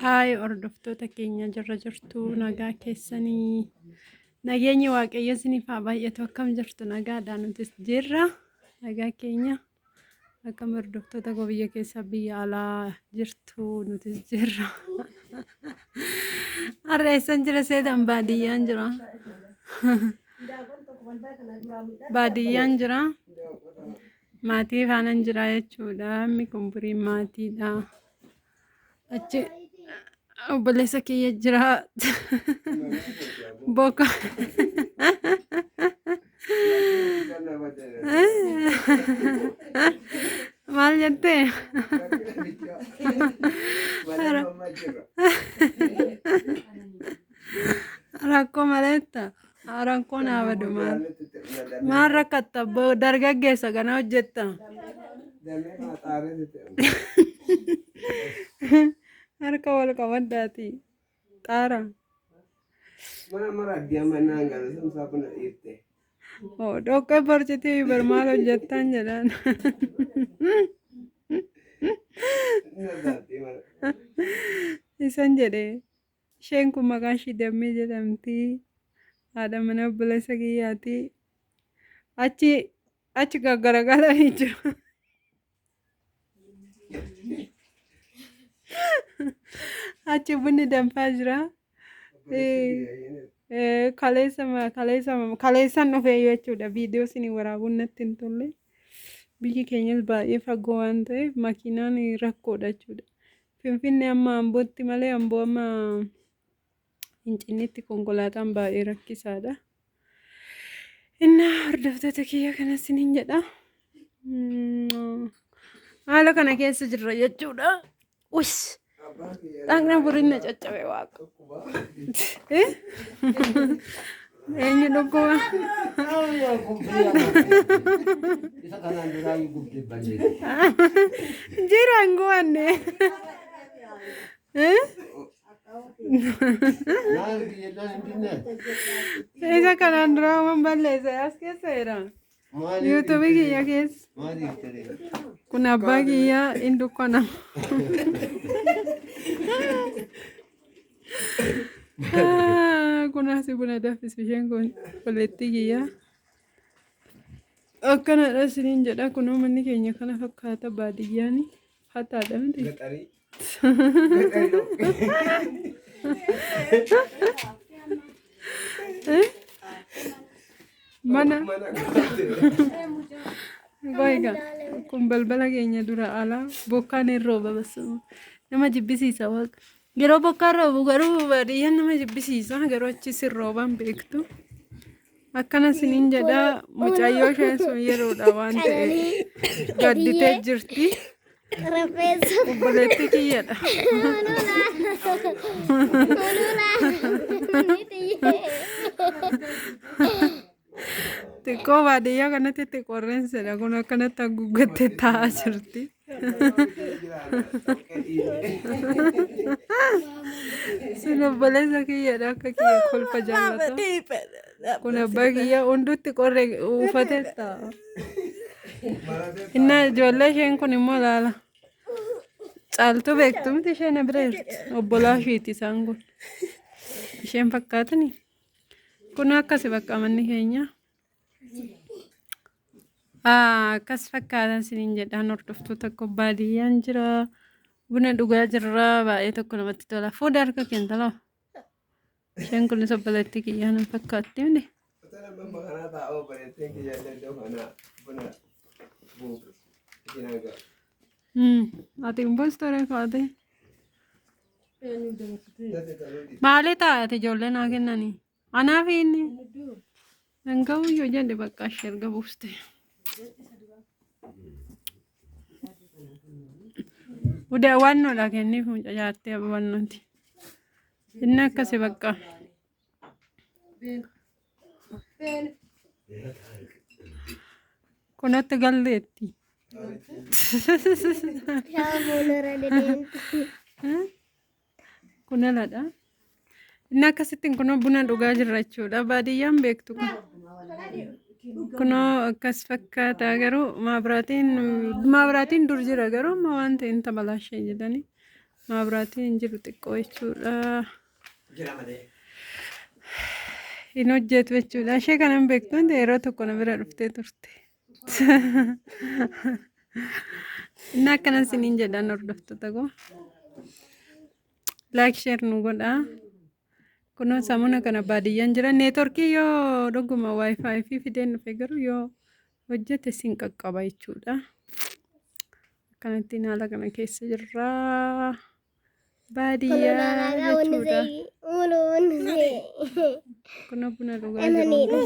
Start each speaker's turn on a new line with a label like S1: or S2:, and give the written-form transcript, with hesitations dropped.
S1: Haay hordoftoota keenya jirra jirtu nagaa keessanii nageenyi waaqayyo isiniif haa baay'atu akkam jirtu nagaadhaan nutis jirra nagaa keenya akkam hordoftoota koo biyya keessa biyya alaa jirtu nutis jirra har'a eessan jira seetan baadiyyaan jira baadiyyaan jira maatii faanan jira jechuudha inni kun burii maatiidha achi obboleessa kiyya jira boka maal jettee rakkoo maleetta rakkoo naa badu maal rakkatta dargaggeessa kana hojjetta harka wal qabaddaati xaara dhoqqee barcitii barmaal hojjettaan jedhaan isan jedhe isheen kun maqaan ishii dammee jedhamti haadha mana obboleessa kiyyaati achi gaggaragalanii jiru achi bunni danfaa jira kaleessan dhufee jechuudha viidiyoo isin waraabuun natti hin tolle biyyi keenyas baay'ee fagoo waan ta'eef makiinaan rakkoodha jechuudha finfinnee amma ambootti malee amboo amma Finfinneetti konkolaataan baay'ee rakkisaadha innaa hordoftoota kiyya kanas isiniin jedha haala kana keessa jirra jechuudha ush dhaqna burinna caccabe waaqa eenyu dhuguma jiraan guwanne isa kanaan dura waan balleessa as keessa jira yuutuubii kiyya keessa kun abbaa kiyyaa hin dukkana kun asi buna danfisu isheen kun obboleettii kiyyaa akkanadha isiniin jedha kunoo manni keenya kana fakkaata baadiyyaan hataadha miti mana goiga kun balbala keenya dura alaa bokkaan hin rooba basuma nama jibbisiisa waaqa yeroo bokkaan roobu garuu baadiyyaan nama jibbisiisa garuu achis hin rooban beektu akkana isiniin jedha mucayyoo isheen sun yeroodha waan ta'e gadditee jirti obboleettii kiyyadha xiqqoo baadiyyaa kanatti xiqqoo qilleensadha kun akkanatti haguuggattee taa'aa jirti sun obboleessa kiyyadha akka kiyya kolfa jaallata kun abbaa kiyya hundutti qorre uffate taa'a inna ijoollee isheen kun immoo laala caaltuu beektu miti isheen bira jirti obbolaa ishiiti isaan kun isheen fakkaatani kun akkasi bakka manni keenya akkas fakkaatan isiniin jedhaan hordoftoota koo baadiyyaan jira buna dhugaa jirra baay'ee tokko namatti tola fuudha harka keentala isheen kunis obboleettii kiyyaa nan fakkaatti miti ati impoostore kaate maali taate ijoollee naa kennanii anaaf inni dangahuyyoo jedhe bakka ishee erga buuste udaa waannoodha kenniif mucayaattee wannooti inni akkasi bakka kunatti galleetti kunaladha inni akkasittiin kunoo buna dhugaa jirra jechuudha baadiyyaan beektu kunoo akkas fakkaata garuu maabiraatiin dur jira garuu amma waan ta'e inta balaashee jedhanii Maabraatiin hin jiru xiqqoo jechuudha. Hin hojjetu jechuudha. Ishee kana hin beektu yeroo tokko na bira dhuftee turte. Inni akkanas isiniin jedhan hordoftoota koo. Like share nu godhaa. Kunoo samuna kana baadiyyaan jira. Neetworkii yoo dhuguma wifi fi fideen dhufe garuu yoo hojjete siin qaqqaba jechuudha. Akkanatti haala kana keessa jirra. Baadiyyaa jechuudha. Kunoo buna dhugaa jiru.